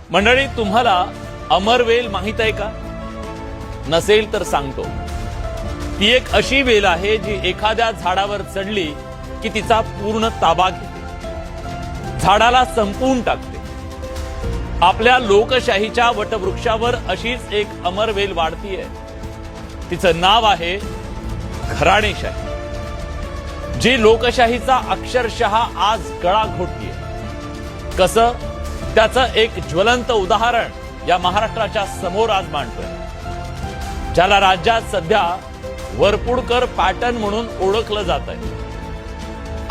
मंडळी, तुम्हाला अमर वेल माहित आहे का? नसेल तर सांगतो. ती एक अशी वेल आहे जी एखाद्या झाडावर चढली की तिचा पूर्ण ताबा घेते, झाडाला संपवून टाकते. आपल्या लोकशाहीच्या वटवृक्षावर अशीच एक अमर वेल वाढतीये. तिचं नाव आहे घराणेशाही, जी लोकशाहीचा अक्षरशः आज गळा घोटतीये. कसं? त्याचं एक ज्वलंत उदाहरण या महाराष्ट्राच्या समोर आज मांडतोय, ज्याला राज्यात सध्या वरपुडकर पॅटर्न म्हणून ओळखलं जात आहे.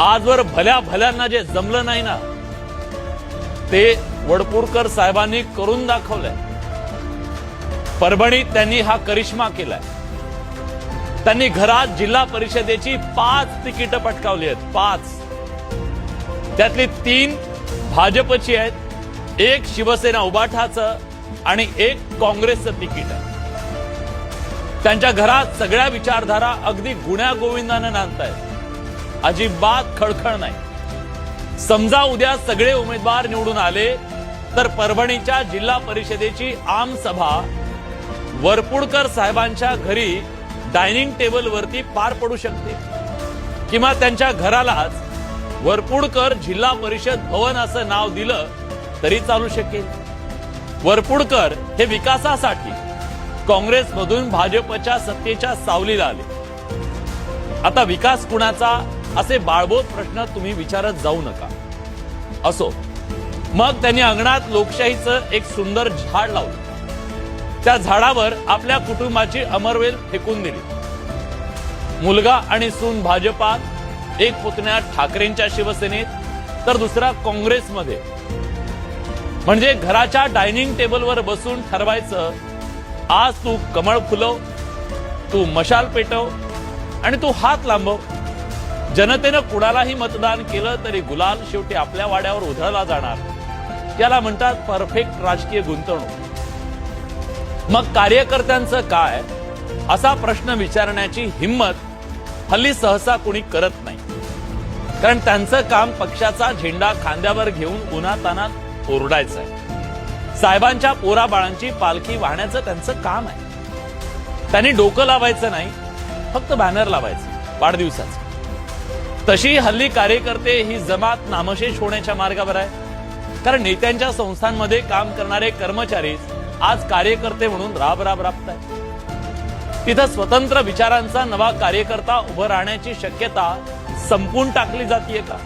आजवर भल्या भल्यांना जे जमलं नाही ना, ते वरपुडकर साहेबांनी करून दाखवलंय. परभणीत त्यांनी हा करिश्मा केलाय. त्यांनी घरात जिल्हा परिषदेची 5 तिकीटं पटकावली आहेत. 5, त्यातली 3 भाजपची आहेत, 1 शिवसेना उबाठाचं आणि 1 काँग्रेसचं तिकीट आहे. त्यांच्या घरात सगळ्या विचारधारा अगदी गुण्यागोविंदानं नांदतायत. अजिबात खळखळ नाही. समजा उद्या सगळे उमेदवार निवडून आले तर परभणीच्या जिल्हा परिषदेची आम सभा वरपुडकर साहेबांच्या घरी डायनिंग टेबलवरती पार पडू शकते, किंवा त्यांच्या घरालाच वरपुडकर जिल्हा परिषद भवन असं नाव दिलं तरी चालू शकेल. वरपुडकर हे विकासासाठी काँग्रेसमधून भाजपच्या सत्तेच्या सावलीला आले. आता विकास कुणाचा असे बाळबोध प्रश्न तुम्ही विचारत जाऊ नका. असो, मग त्यांनी अंगणात लोकशाहीचं एक सुंदर झाड लावलं. त्या झाडावर आपल्या कुटुंबाची अमरवेल फेकून दिली. मुलगा आणि सून भाजपात, एक पुतण्या ठाकरेंच्या शिवसेनेत, तर दुसरा काँग्रेसमध्ये. म्हणजे घराच्या डायनिंग टेबलवर बसून ठरवायचं, आज तू कमळ फुलव, तू मशाल पेटव आणि तू हात लांबव. जनतेनं कुणालाही मतदान केलं तरी गुलाल शेवटी आपल्या वाड्यावर उधळला जाणार. याला म्हणतात परफेक्ट राजकीय गुंतवणूक. मग कार्यकर्त्यांचं काय, असा प्रश्न विचारण्याची हिम्मत हल्ली सहसा कुणी करत नाही. कारण त्यांचं काम पक्षाचा झेंडा खांद्यावर घेऊन उन्हातानात ओरडायचं आहे. साहेबांच्या पोराबाळांची पालखी वाहण्याचं त्यांचं काम आहे. त्यांनी डोकं लावायचं नाही, फक्त बॅनर लावायचं वाढदिवसाचं. तशी हल्ली कार्यकर्ते ही जमात नामशेष होण्याच्या मार्गावर आहे. कारण नेत्यांच्या संस्थांमध्ये काम करणारे कर्मचारी आज कार्यकर्ते म्हणून राबतायत. तिथं स्वतंत्र विचारांचा नवा कार्यकर्ता उभं राहण्याची शक्यता संपून टाकली जातीये का?